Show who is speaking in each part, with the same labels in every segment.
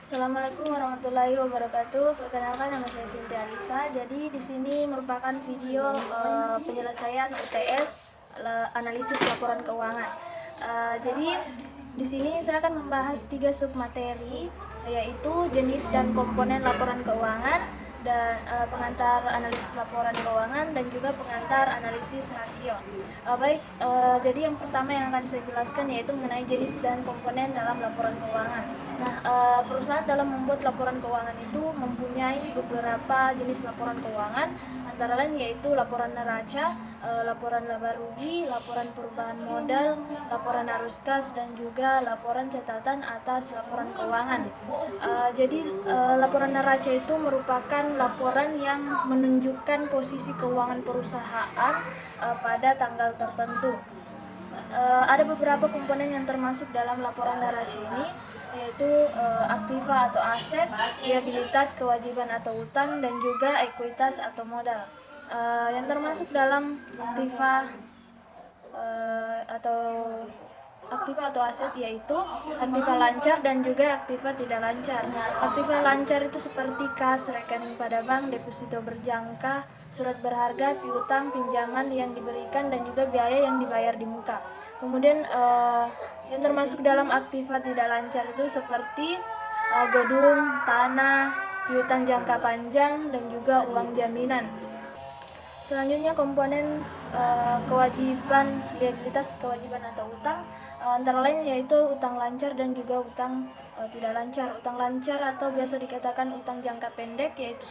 Speaker 1: Assalamualaikum warahmatullahi wabarakatuh. Perkenalkan, nama saya Cynthia Alisa. Jadi di sini merupakan video penyelesaian UTS analisis laporan keuangan. Jadi di sini saya akan membahas 3 submateri, yaitu jenis dan komponen laporan keuangan, dan pengantar analisis laporan keuangan, dan juga pengantar analisis rasio. Jadi yang pertama yang akan saya jelaskan yaitu mengenai jenis dan komponen dalam laporan keuangan. Nah, perusahaan dalam membuat laporan keuangan itu mempunyai beberapa jenis laporan keuangan, antara lain yaitu laporan neraca, laporan laba rugi, laporan perubahan modal, laporan arus kas, dan juga laporan catatan atas laporan keuangan. Laporan neraca itu merupakan laporan yang menunjukkan posisi keuangan perusahaan pada tanggal tertentu. Ada beberapa komponen yang termasuk dalam laporan neraca ini, yaitu aktiva atau aset, liabilitas, kewajiban atau utang, dan juga ekuitas atau modal. Yang termasuk dalam aktiva atau aset yaitu aktiva lancar dan juga aktiva tidak lancar. Aktiva lancar itu seperti kas, rekening pada bank, deposito berjangka, surat berharga, piutang, pinjaman yang diberikan, dan juga biaya yang dibayar di muka. Kemudian yang termasuk dalam aktiva tidak lancar itu seperti gedung, tanah, piutang jangka panjang, dan juga uang jaminan. Selanjutnya komponen kewajiban, liabilitas, kewajiban atau utang, antara lain yaitu utang lancar dan juga utang tidak lancar. Utang lancar atau biasa dikatakan utang jangka pendek yaitu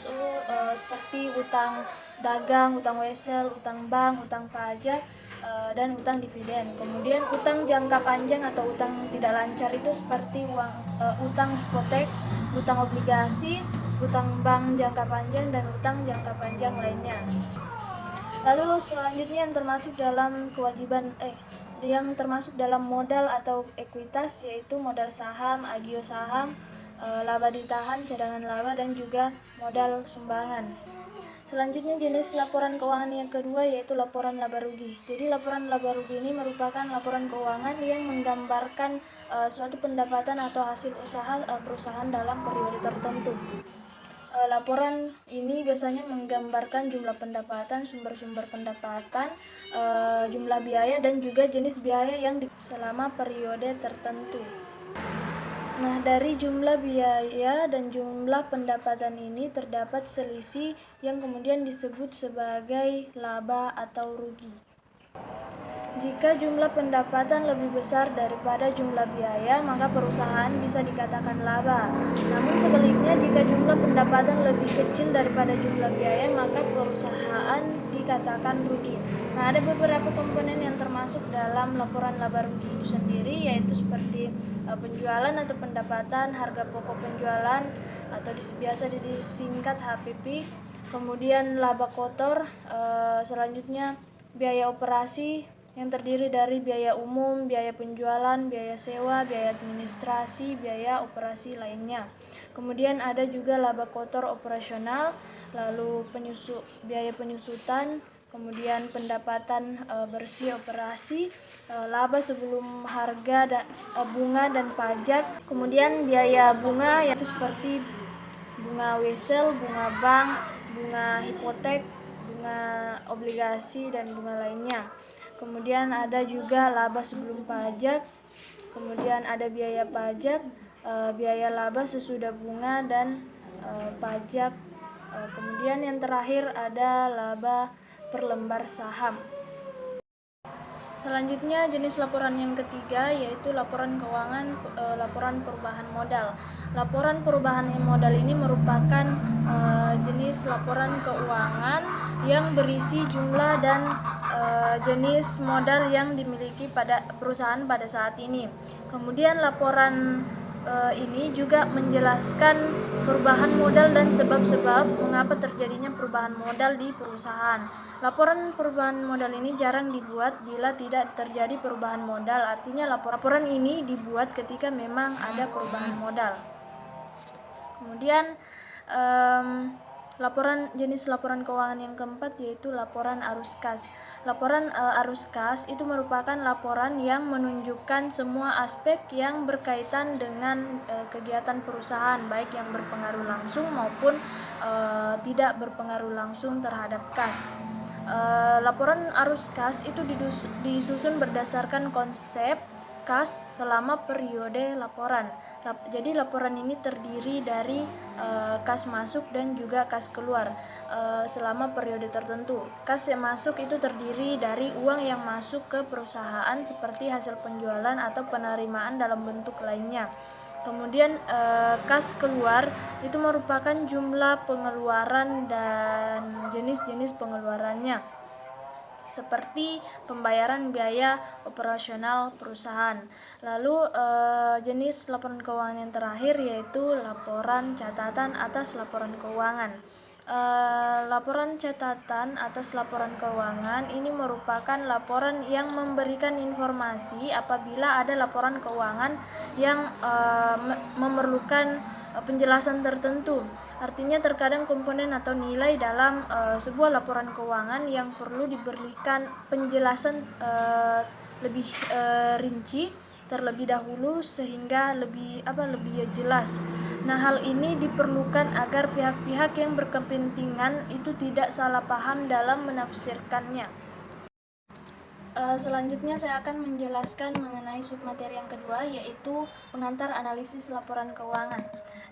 Speaker 1: seperti utang dagang, utang wesel, utang bank, utang pajak, dan utang dividen. Kemudian utang jangka panjang atau utang tidak lancar itu seperti utang hipotek, utang obligasi, utang bank jangka panjang, dan utang jangka panjang lainnya. Lalu selanjutnya yang termasuk dalam modal atau ekuitas yaitu modal saham, agio saham, laba ditahan, cadangan laba, dan juga modal sumbangan. Selanjutnya jenis laporan keuangan yang kedua yaitu laporan laba rugi. Jadi laporan laba rugi ini merupakan laporan keuangan yang menggambarkan suatu pendapatan atau hasil usaha perusahaan dalam periode tertentu. Laporan ini biasanya menggambarkan jumlah pendapatan, sumber-sumber pendapatan, jumlah biaya, dan juga jenis biaya yang selama periode tertentu. Nah, dari jumlah biaya dan jumlah pendapatan ini terdapat selisih yang kemudian disebut sebagai laba atau rugi. Jika jumlah pendapatan lebih besar daripada jumlah biaya, maka perusahaan bisa dikatakan laba. Namun sebaliknya, jika jumlah pendapatan lebih kecil daripada jumlah biaya, maka perusahaan dikatakan rugi. Nah, ada beberapa komponen yang termasuk dalam laporan laba rugi itu sendiri, yaitu seperti penjualan atau pendapatan, harga pokok penjualan atau biasa disingkat HPP, kemudian laba kotor, selanjutnya biaya operasi yang terdiri dari biaya umum, biaya penjualan, biaya sewa, biaya administrasi, biaya operasi lainnya. Kemudian ada juga laba kotor operasional, lalu biaya penyusutan, kemudian pendapatan bersih operasi, laba sebelum harga bunga dan pajak, kemudian biaya bunga yaitu seperti bunga wesel, bunga bank, bunga hipotek, bunga obligasi, dan bunga lainnya. Kemudian ada juga laba sebelum pajak, kemudian ada biaya pajak, biaya laba sesudah bunga dan pajak. Kemudian yang terakhir ada laba per lembar saham. Selanjutnya jenis laporan yang ketiga yaitu laporan keuangan, laporan perubahan modal. Laporan perubahan modal ini merupakan jenis laporan keuangan yang berisi jumlah dan jenis modal yang dimiliki pada perusahaan pada saat ini. Kemudian laporan ini juga menjelaskan perubahan modal dan sebab-sebab mengapa terjadinya perubahan modal di perusahaan. Laporan perubahan modal ini jarang dibuat bila tidak terjadi perubahan modal. Artinya laporan ini dibuat ketika memang ada perubahan modal. Kemudian Jenis laporan keuangan yang keempat yaitu laporan arus kas. Laporan arus kas itu merupakan laporan yang menunjukkan semua aspek yang berkaitan dengan kegiatan perusahaan, baik yang berpengaruh langsung maupun tidak berpengaruh langsung terhadap kas. Laporan arus kas itu disusun berdasarkan konsep kas selama periode laporan. Jadi laporan ini terdiri dari kas masuk dan juga kas keluar selama periode tertentu. Kas yang masuk itu terdiri dari uang yang masuk ke perusahaan seperti hasil penjualan atau penerimaan dalam bentuk lainnya. Kemudian kas keluar itu merupakan jumlah pengeluaran dan jenis-jenis pengeluarannya, seperti pembayaran biaya operasional perusahaan. Lalu jenis laporan keuangan yang terakhir yaitu laporan catatan atas laporan keuangan. Laporan catatan atas laporan keuangan ini merupakan laporan yang memberikan informasi apabila ada laporan keuangan yang memerlukan penjelasan tertentu. Artinya terkadang komponen atau nilai dalam sebuah laporan keuangan yang perlu diberikan penjelasan lebih rinci terlebih dahulu sehingga lebih jelas. Nah, hal ini diperlukan agar pihak-pihak yang berkepentingan itu tidak salah paham dalam menafsirkannya. Selanjutnya saya akan menjelaskan mengenai submateri yang kedua, yaitu pengantar analisis laporan keuangan.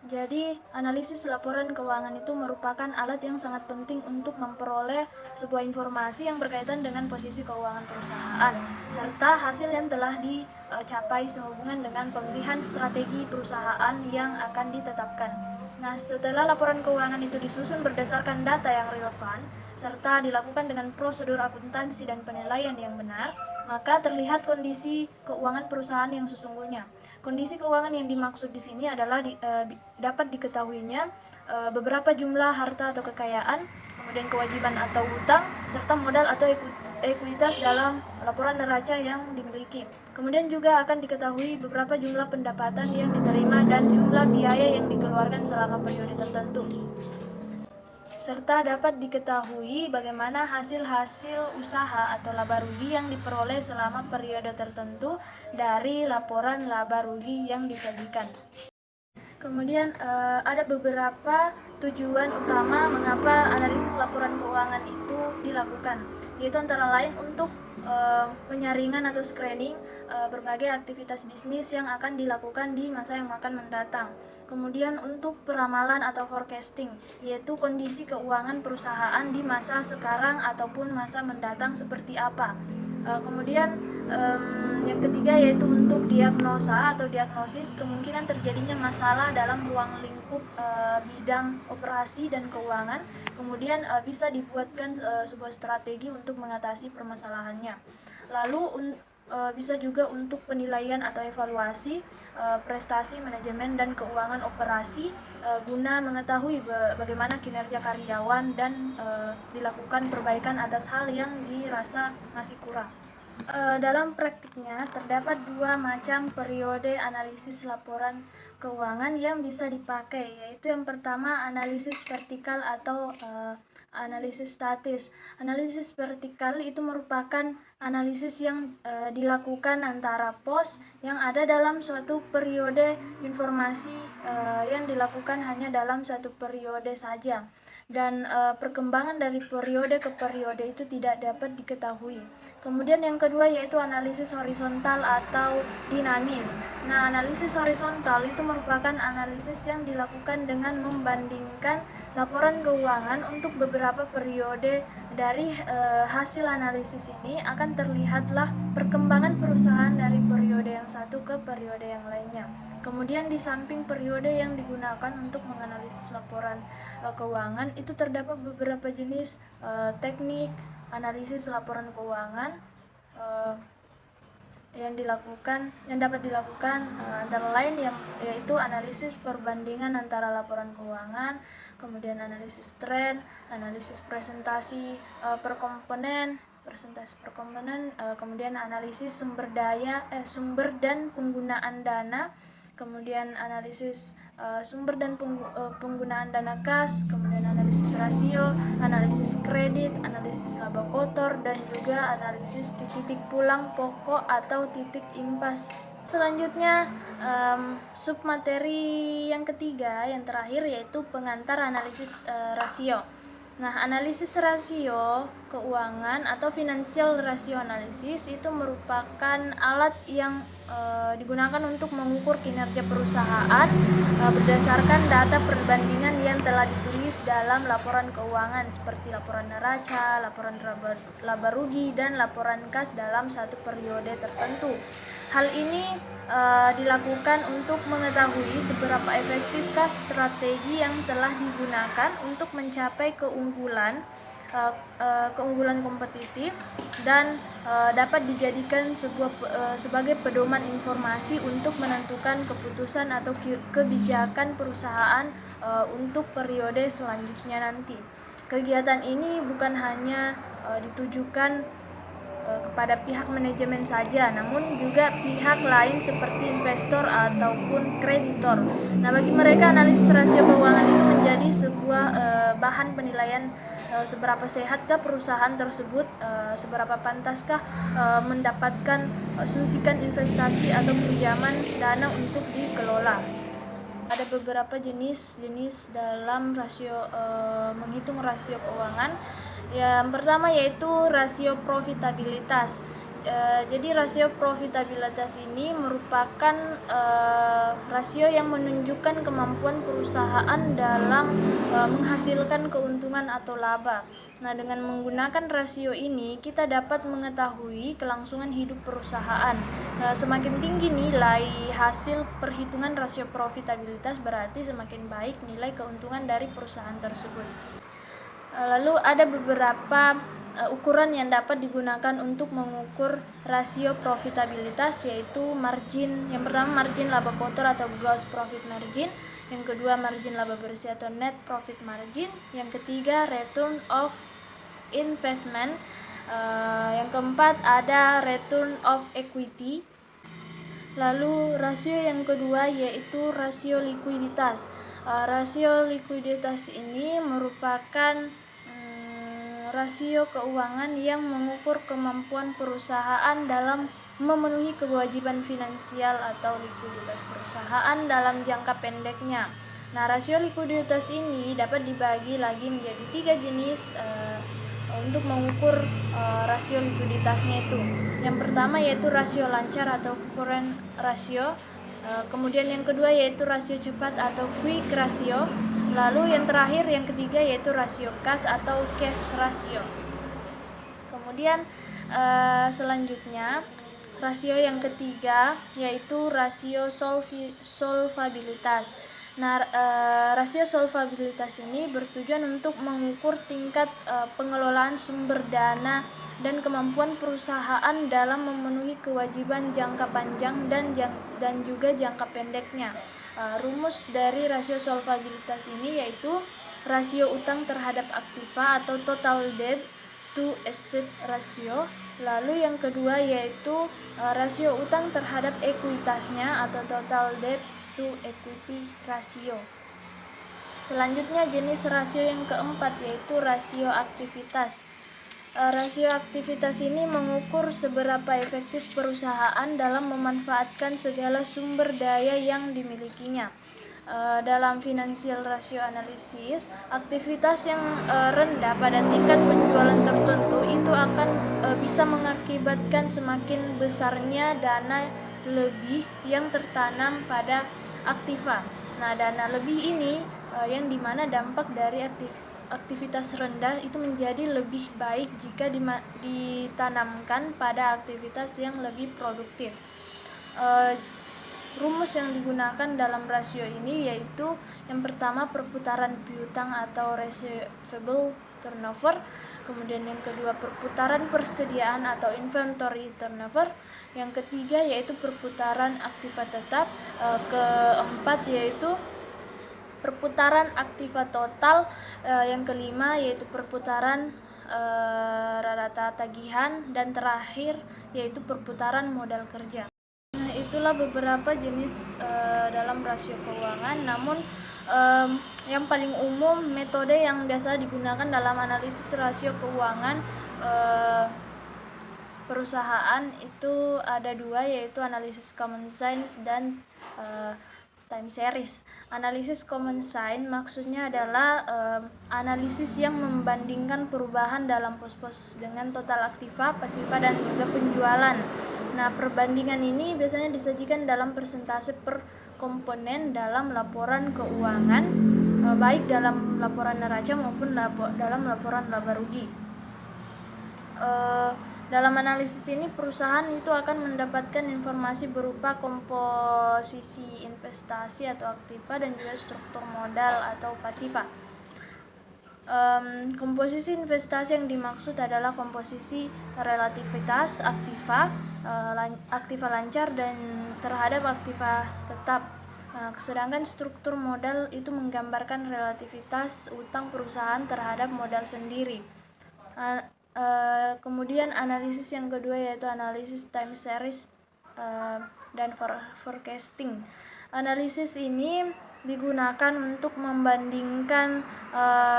Speaker 1: Jadi, analisis laporan keuangan itu merupakan alat yang sangat penting untuk memperoleh sebuah informasi yang berkaitan dengan posisi keuangan perusahaan, serta hasil yang telah dicapai sehubungan dengan pemilihan strategi perusahaan yang akan ditetapkan. Nah, setelah laporan keuangan itu disusun berdasarkan data yang relevan, serta dilakukan dengan prosedur akuntansi dan penilaian yang benar, maka terlihat kondisi keuangan perusahaan yang sesungguhnya. Kondisi keuangan yang dimaksud di sini adalah dapat diketahuinya beberapa jumlah harta atau kekayaan, kemudian kewajiban atau hutang, serta modal atau ekuitas dalam laporan neraca yang dimiliki. Kemudian juga akan diketahui beberapa jumlah pendapatan yang diterima dan jumlah biaya yang dikeluarkan selama periode tertentu, serta dapat diketahui bagaimana hasil-hasil usaha atau laba rugi yang diperoleh selama periode tertentu dari laporan laba rugi yang disajikan. Kemudian ada beberapa tujuan utama mengapa analisis laporan keuangan itu dilakukan, yaitu antara lain untuk penyaringan atau screening berbagai aktivitas bisnis yang akan dilakukan di masa yang akan mendatang. Kemudian untuk peramalan atau forecasting, yaitu kondisi keuangan perusahaan di masa sekarang ataupun masa mendatang seperti apa. Kemudian yang ketiga yaitu untuk diagnosa atau diagnosis kemungkinan terjadinya masalah dalam ruang lingkup bidang operasi dan keuangan. Kemudian bisa dibuatkan sebuah strategi untuk mengatasi permasalahannya. Lalu bisa juga untuk penilaian atau evaluasi prestasi manajemen dan keuangan operasi guna mengetahui bagaimana kinerja karyawan dan dilakukan perbaikan atas hal yang dirasa masih kurang. Dalam praktiknya, terdapat dua macam periode analisis laporan keuangan yang bisa dipakai, yaitu yang pertama analisis vertikal atau analisis statis. Analisis vertikal itu merupakan analisis yang dilakukan antara pos yang ada dalam suatu periode informasi yang dilakukan hanya dalam satu periode saja, dan perkembangan dari periode ke periode itu tidak dapat diketahui. Kemudian yang kedua yaitu analisis horizontal atau dinamis. Nah, analisis horizontal itu merupakan analisis yang dilakukan dengan membandingkan laporan keuangan untuk beberapa periode. Dari hasil analisis ini akan terlihatlah perkembangan perusahaan dari periode yang satu ke periode yang lainnya. Kemudian di samping periode yang digunakan untuk menganalisis laporan keuangan itu terdapat beberapa jenis teknik analisis laporan keuangan yang dapat dilakukan antara lain yaitu analisis perbandingan antara laporan keuangan, kemudian analisis tren, analisis presentasi per komponen, kemudian analisis sumber dan penggunaan dana, kemudian analisis sumber dan penggunaan dana kas, kemudian analisis rasio, analisis kredit, analisis laba kotor, dan juga analisis titik pulang pokok atau titik impas. Selanjutnya submateri yang ketiga, yang terakhir, yaitu pengantar analisis rasio. Nah, analisis rasio keuangan atau financial ratio analysis itu merupakan alat yang digunakan untuk mengukur kinerja perusahaan berdasarkan data perbandingan yang telah ditulis dalam laporan keuangan seperti laporan neraca, laporan laba rugi, dan laporan kas dalam satu periode tertentu. Hal ini dilakukan untuk mengetahui seberapa efektifkah strategi yang telah digunakan untuk mencapai keunggulan kompetitif dan dapat dijadikan sebagai pedoman informasi untuk menentukan keputusan atau kebijakan perusahaan untuk periode selanjutnya nanti. Kegiatan ini bukan hanya ditujukan kepada pihak manajemen saja, namun juga pihak lain seperti investor ataupun kreditor. Nah, bagi mereka analisis rasio keuangan itu menjadi sebuah bahan penilaian seberapa sehatkah perusahaan tersebut, seberapa pantaskah mendapatkan suntikan investasi atau pinjaman dana untuk dikelola. Ada beberapa jenis dalam rasio menghitung rasio keuangan. Yang pertama yaitu rasio profitabilitas. Jadi rasio profitabilitas ini merupakan rasio yang menunjukkan kemampuan perusahaan dalam menghasilkan keuntungan atau laba. Nah, dengan menggunakan rasio ini kita dapat mengetahui kelangsungan hidup perusahaan. Nah, semakin tinggi nilai hasil perhitungan rasio profitabilitas berarti semakin baik nilai keuntungan dari perusahaan tersebut. Lalu ada beberapa ukuran yang dapat digunakan untuk mengukur rasio profitabilitas, yaitu margin. Yang pertama margin laba kotor atau gross profit margin, yang kedua margin laba bersih atau net profit margin, yang ketiga return of investment, yang keempat ada return of equity. Lalu rasio yang kedua yaitu rasio likuiditas. Rasio likuiditas ini merupakan rasio keuangan yang mengukur kemampuan perusahaan dalam memenuhi kewajiban finansial atau likuiditas perusahaan dalam jangka pendeknya. Nah, rasio likuiditas ini dapat dibagi lagi menjadi 3 jenis untuk mengukur rasio likuiditasnya itu. Yang pertama yaitu rasio lancar atau current ratio. Kemudian yang kedua yaitu rasio cepat atau quick ratio. Lalu yang terakhir, yang ketiga yaitu rasio kas atau cash ratio. Kemudian selanjutnya rasio yang ketiga yaitu rasio solvabilitas. Nah, rasio solvabilitas ini bertujuan untuk mengukur tingkat pengelolaan sumber dana dan kemampuan perusahaan dalam memenuhi kewajiban jangka panjang dan juga jangka pendeknya. Rumus dari rasio solvabilitas ini yaitu rasio utang terhadap aktiva atau total debt to asset ratio. Lalu yang kedua yaitu rasio utang terhadap ekuitasnya atau total debt to equity ratio. Selanjutnya jenis rasio yang keempat yaitu rasio aktivitas. Rasio aktivitas ini mengukur seberapa efektif perusahaan dalam memanfaatkan segala sumber daya yang dimilikinya. Dalam financial ratio analysis, aktivitas yang rendah pada tingkat penjualan tertentu itu akan bisa mengakibatkan semakin besarnya dana lebih yang tertanam pada aktiva. Nah, dana lebih ini yang dimana dampak dari aktivitas rendah itu menjadi lebih baik jika ditanamkan pada aktivitas yang lebih produktif. Rumus yang digunakan dalam rasio ini yaitu yang pertama perputaran piutang atau receivable turnover, kemudian yang kedua perputaran persediaan atau inventory turnover, yang ketiga yaitu perputaran aktiva tetap, keempat yaitu perputaran aktiva total, yang kelima yaitu perputaran rata tagihan, dan terakhir yaitu perputaran modal kerja. Nah, itulah beberapa jenis dalam rasio keuangan. Namun yang paling umum metode yang biasa digunakan dalam analisis rasio keuangan perusahaan itu ada dua, yaitu analisis common sense dan time series. Analisis common sense maksudnya adalah analisis yang membandingkan perubahan dalam pos-pos dengan total aktiva, pasiva, dan juga penjualan. Nah, perbandingan ini biasanya disajikan dalam persentase per komponen dalam laporan keuangan, baik dalam laporan neraca maupun dalam laporan laba rugi. Dalam analisis ini perusahaan itu akan mendapatkan informasi berupa komposisi investasi atau aktiva dan juga struktur modal atau pasiva. Komposisi investasi yang dimaksud adalah komposisi relativitas aktiva lancar dan terhadap aktiva tetap. Sedangkan struktur modal itu menggambarkan relativitas utang perusahaan terhadap modal sendiri. Kemudian analisis yang kedua yaitu analisis time series dan forecasting. Analisis ini digunakan untuk membandingkan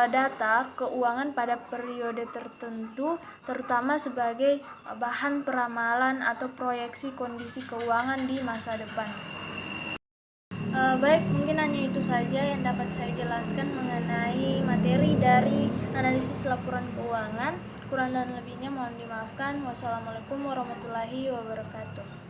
Speaker 1: data keuangan pada periode tertentu, terutama sebagai bahan peramalan atau proyeksi kondisi keuangan di masa depan. Baik, mungkin hanya itu saja yang dapat saya jelaskan mengenai materi dari analisis laporan keuangan. Kurang dan lebihnya mohon dimaafkan. Wassalamualaikum warahmatullahi wabarakatuh.